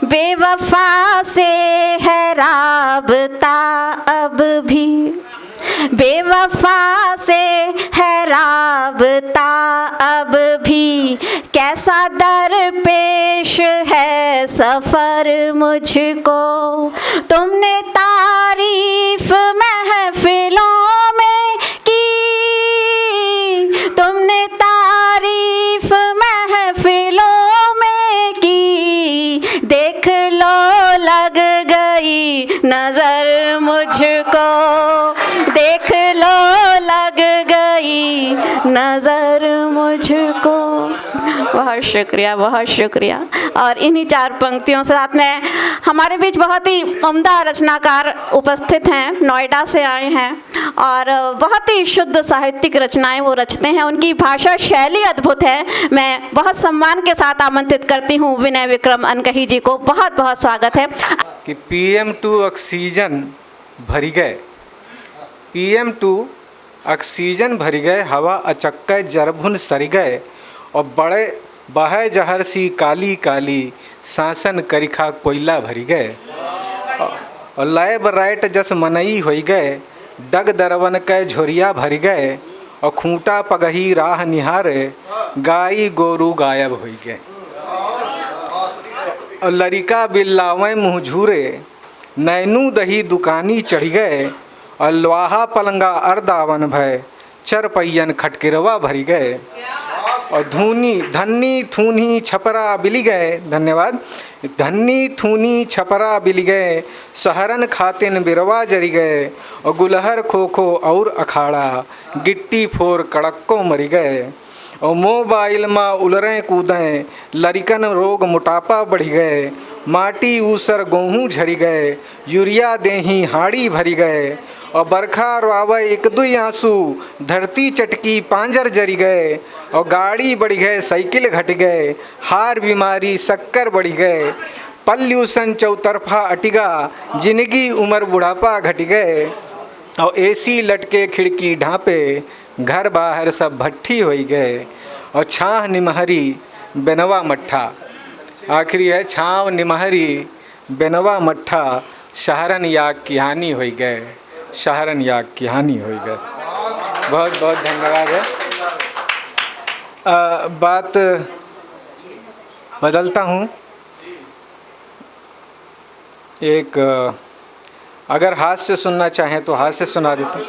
बेवफा से है राबता अब भी, बेवफा से है राबता अब भी, कैसा दरपेश है सफ़र मुझको। तुमने तारीफ महफिलों में की, तुमने तारीफ महफिलों में की, देख लो लग गई नज़र मुझको, देख लो लग गई नज़र मुझको। बहुत शुक्रिया, बहुत शुक्रिया। और इन्हीं चार पंक्तियों से साथ में हमारे बीच बहुत ही उम्दा रचनाकार उपस्थित हैं, नोएडा से आए हैं और बहुत ही शुद्ध साहित्यिक रचनाएं वो रचते हैं। उनकी भाषा शैली अद्भुत है। मैं बहुत सम्मान के साथ आमंत्रित करती हूँ विनय विक्रम अनकही जी को। बहुत बहुत स्वागत है। कि PM2 ऑक्सीजन भरी गए, PM2 ऑक्सीजन भरी गए, हवा अचक्के जरभुन सरी गए, और बड़े बहे जहर सी काली काली, सांसन करिखा कोयला भरी गए, और लय बराइट जस मनई होई गए, डग दरवन के झोरिया भरी गए, और खूंटा पगही राह निहारे, गाई गोरू गायब होई गए, और लरिका बिल्लावें मुँह झूरे, नैनू दही दुकानी चढ़ गए, और लोहा पलंगा अर्दावन भय, चरपैयन खटकिरवा भरी गए, और धूनी धन्नी थूनी छपरा बिली गए। धन्यवाद। धन्नी थूनी छपरा बिली गए, सहरन खातिन बिरवा जरी गए, और गुलहर खो खो और अखाड़ा, गिट्टी फोर कड़क्को मरी गए, और मोबाइल माँ उलरें कूदें, लरिकन रोग मोटापा बढ़ी गए, माटी ऊसर गेहूँ झरी गए, यूरिया देही हाड़ी भरी गए, और बरखा रोआवे एक दुई आंसू, धरती चटकी पांजर जरी गए, और गाड़ी बढ़ गए साइकिल घट गए, हार बीमारी शक्कर बढ़ी गए, पल्यूशन चौतरफा अटिगा, जिंदगी उम्र बुढ़ापा घट गए, और AC लटके खिड़की ढांपे, घर बाहर सब भट्ठी हो गए, और छाह निमहरी बेनवा मट्ठा। आखिरी है छाँव निमहरी बेनवा मट्ठा, शहरन याग की हानि हो गए, शहरन याग की हानि हो गए। बहुत बहुत धन्यवाद है। बात बदलता हूँ। एक अगर हास्य सुनना चाहें तो हास्य सुना देता हूँ।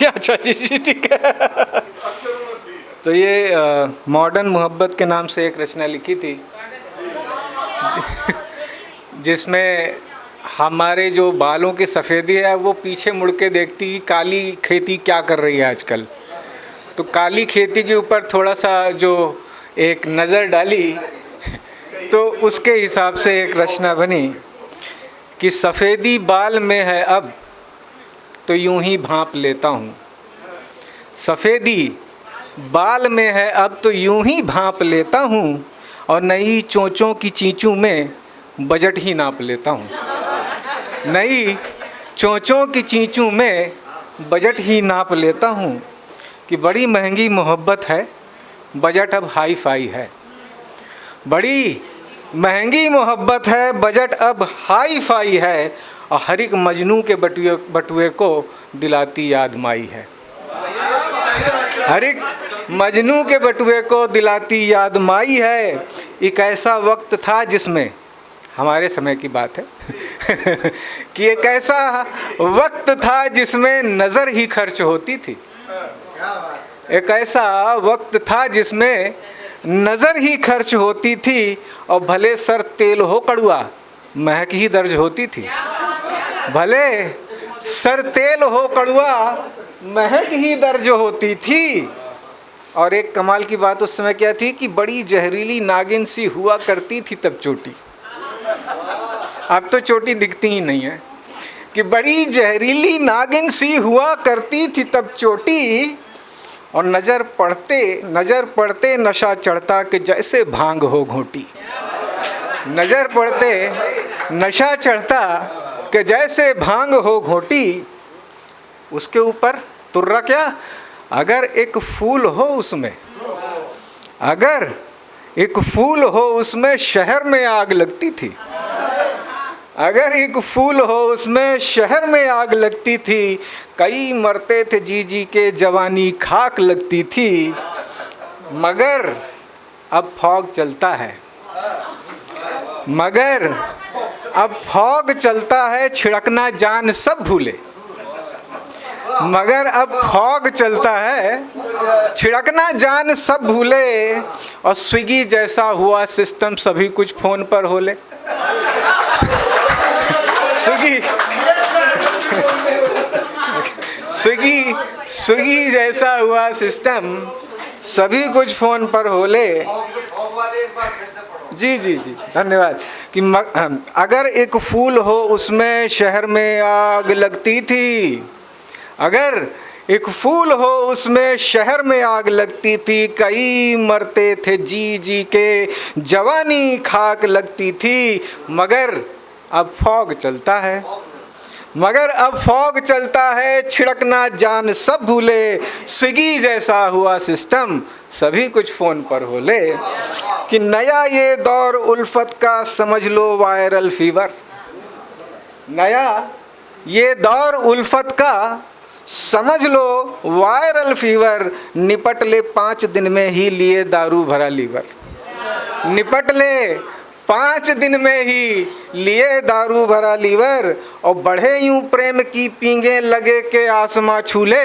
अच्छा जी ठीक है। तो ये मॉडर्न मोहब्बत के नाम से एक रचना लिखी थी, जिसमें हमारे जो बालों की सफ़ेदी है वो पीछे मुड़ के देखती कि काली खेती क्या कर रही है आजकल। तो काली खेती के ऊपर थोड़ा सा जो एक नज़र डाली तो उसके हिसाब से एक रचना बनी कि सफ़ेदी बाल में है अब तो यूं ही भांप लेता हूँ, सफ़ेदी बाल में है अब तो यूं ही भांप लेता हूँ, और नई चोंचों की चींचों में बजट ही नाप लेता हूँ, नई चोंचों की चींचों में बजट ही नाप लेता हूँ, कि बड़ी महंगी मोहब्बत है बजट अब हाई फाई है, बड़ी महंगी मोहब्बत है बजट अब हाई फाई है, और हर एक मजनू के बटुए को दिलाती याद माई है, हर एक मजनू के बटुए को दिलाती याद माई है। एक ऐसा वक्त था जिसमें, हमारे समय की बात है कि एक ऐसा वक्त था जिसमें नज़र ही खर्च होती थी, एक ऐसा वक्त था जिसमें नज़र ही खर्च होती थी, और भले सर तेल हो कड़ुआ महक ही दर्ज होती थी, भले सर तेल हो कड़ुआ महक ही दर्ज होती थी। और एक कमाल की बात उस समय क्या थी कि बड़ी जहरीली नागिन सी हुआ करती थी तब चोटी, अब तो चोटी दिखती ही नहीं है, कि बड़ी जहरीली नागिन सी हुआ करती थी तब चोटी, और नज़र पड़ते नशा चढ़ता कि जैसे भांग हो घोटी, नज़र पड़ते नशा चढ़ता कि जैसे भांग हो घोटी। उसके ऊपर तुर्रा क्या, अगर एक फूल हो उसमें, अगर एक फूल हो उसमें शहर में आग लगती थी, अगर एक फूल हो उसमें शहर में आग लगती थी, कई मरते थे जी जी के जवानी खाक लगती थी, मगर अब फॉग चलता है, मगर अब फॉग चलता है, छिड़कना जान सब भूले, मगर अब फॉग चलता है, छिड़कना जान सब भूले, और स्विगी जैसा हुआ सिस्टम सभी कुछ फ़ोन पर होले। स्विगी जैसा हुआ सिस्टम सभी कुछ फ़ोन पर होले। जी जी जी धन्यवाद। कि अगर एक फूल हो उसमें शहर में आग लगती थी, अगर एक फूल हो उसमें शहर में आग लगती थी, कई मरते थे जी जी के जवानी खाक लगती थी, मगर अब फॉग चलता है, मगर अब फॉग चलता है, छिड़कना जान सब भूले, स्विगी जैसा हुआ सिस्टम सभी कुछ फ़ोन पर होले। कि नया ये दौर उल्फत का समझ लो वायरल फीवर, नया ये दौर उल्फत का समझ लो वायरल फीवर, निपट ले 5 दिन में ही लिए दारू भरा लीवर, निपट ले 5 दिन में ही लिए दारू भरा लीवर, और बढ़े यूं प्रेम की पींगे लगे के आसमां छूले।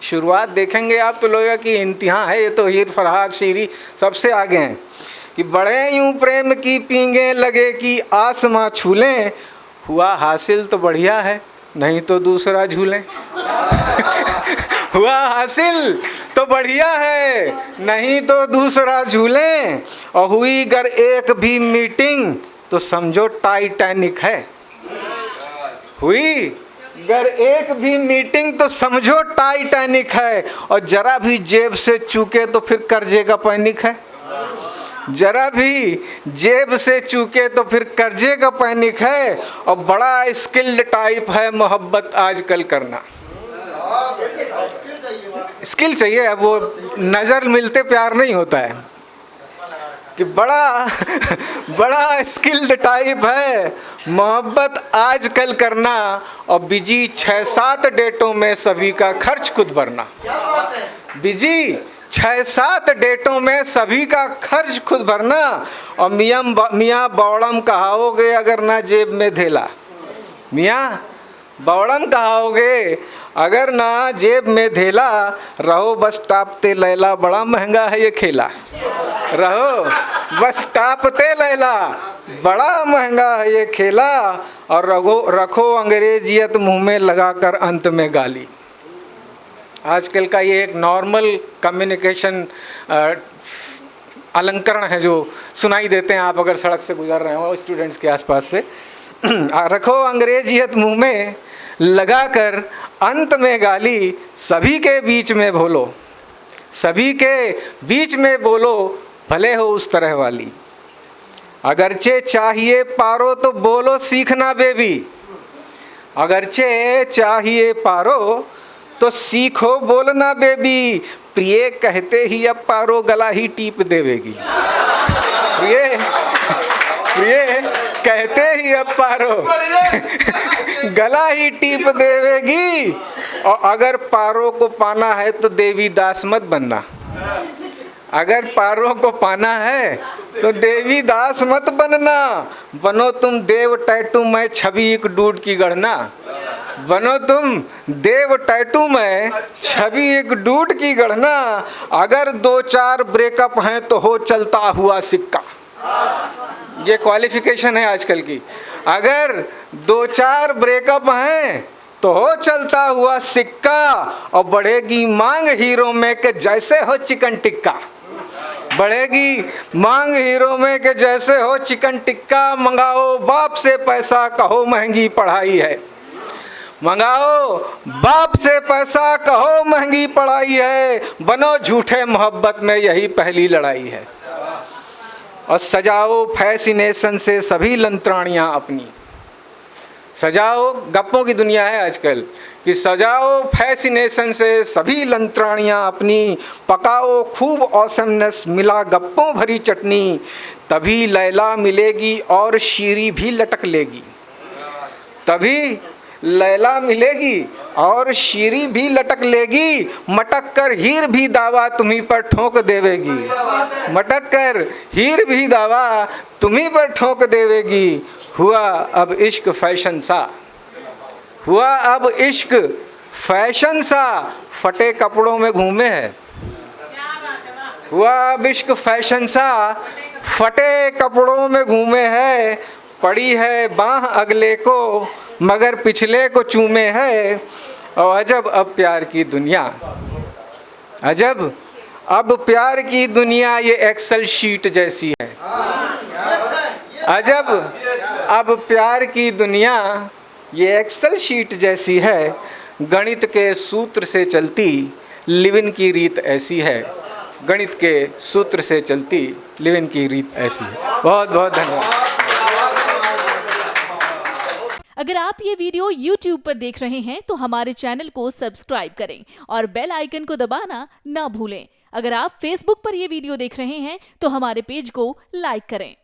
शुरुआत देखेंगे आप तो लोगों की इंतहा है, ये तो हीर फरहाद शीरी सबसे आगे हैं। कि बढ़े यूं प्रेम की पींगे लगे कि आसमां छूले, हुआ हासिल तो बढ़िया है नहीं तो दूसरा झूलें। हुआ हासिल तो बढ़िया है नहीं तो दूसरा झूलें, और हुई अगर एक भी मीटिंग तो समझो टाइटैनिक है, हुई अगर एक भी मीटिंग तो समझो टाइटैनिक है, और जरा भी जेब से चूके तो फिर कर्जे का पैनिक है, जरा भी जेब से चूके तो फिर कर्जे का पैनिक है, और बड़ा स्किल्ड टाइप है मोहब्बत आजकल करना। स्किल चाहिए, अब वो नज़र मिलते प्यार नहीं होता है। कि बड़ा स्किल्ड टाइप है मोहब्बत आजकल करना, और बिजी 6-7 डेटों में सभी का खर्च खुद भरना, बिजी 6-7 डेटों में सभी का खर्च खुद भरना, और मियाँ बौड़म कहाओगे अगर ना जेब में धेला, मियाँ बौड़म कहाओगे अगर ना जेब में धेला, रहो बस टापते लैला बड़ा महंगा है ये खेला, रहो बस टापते लैला बड़ा महंगा है ये खेला, और रखो अंग्रेजियत मुंह में लगाकर अंत में गाली। आजकल का ये एक नॉर्मल कम्युनिकेशन अलंकरण है जो सुनाई देते हैं आप अगर सड़क से गुजर रहे हो स्टूडेंट्स के आसपास से। रखो अंग्रेजियत मुंह में लगाकर अंत में गाली, सभी के बीच में बोलो, सभी के बीच में बोलो, भले हो उस तरह वाली। अगरचे चाहिए पारो तो बोलो सीखना बेबी, अगरचे चाहिए पारो तो सीखो बोलना बेबी, प्रिय कहते ही अब पारो गला ही टीप देवेगी, प्रिय कहते ही अब पारो गला ही टीप देवेगी, और अगर पारो को पाना है तो देवी दास मत बनना, अगर पारो को पाना है तो देवी दास मत बनना, बनो तुम देव टैटू में छवि एक डूड की गढ़ना, बनो तुम देव टैटू में छवि एक डूड की गढ़ना, अगर 2-4 ब्रेकअप हैं तो हो चलता हुआ सिक्का, ये क्वालिफिकेशन है आजकल की, अगर 2-4 ब्रेकअप हैं तो हो चलता हुआ सिक्का, और बढ़ेगी मांग हीरो में के जैसे हो चिकन टिक्का, बढ़ेगी मांग हीरो में के जैसे हो चिकन टिक्का, मंगाओ बाप से पैसा कहो महंगी पढ़ाई है, मंगाओ बाप से पैसा कहो महंगी पढ़ाई है, बनो झूठे मोहब्बत में यही पहली लड़ाई है, और सजाओ फैसिनेशन से सभी लंत्राणियाँ अपनी, सजाओ गप्पों की दुनिया है आजकल कि सजाओ फैसिनेशन से सभी लंत्राणियाँ अपनी, पकाओ खूब ऑसमनेस, मिला गप्पों भरी चटनी, तभी लैला मिलेगी और शीरी भी लटक लेगी। तभी लैला मिलेगी और शीरी भी लटक लेगी, मटक कर हीर भी दावा तुम्हीं पर ठोक देवेगी। मटक कर हीर भी दावा तुम्हीं पर ठोक देवेगी। हुआ अब इश्क फैशन सा, हुआ अब इश्क फैशन सा, फटे कपड़ों में घूमे है। हुआ अब इश्क फैशन सा, फटे कपड़ों में घूमे है, पड़ी है बाह अगले को मगर पिछले को चूमे है। और अजब अब प्यार की दुनिया, अजब अब प्यार की दुनिया ये एक्सेल शीट जैसी है। अजब अब प्यार की दुनिया ये एक्सेल शीट जैसी है, गणित के सूत्र से चलती लिविन की रीत ऐसी है। गणित के सूत्र से चलती लिविन की रीत ऐसी है। बहुत बहुत धन्यवाद। अगर आप ये वीडियो YouTube पर देख रहे हैं तो हमारे चैनल को सब्सक्राइब करें और बेल आइकन को दबाना ना भूलें। अगर आप Facebook पर ये वीडियो देख रहे हैं तो हमारे पेज को लाइक करें।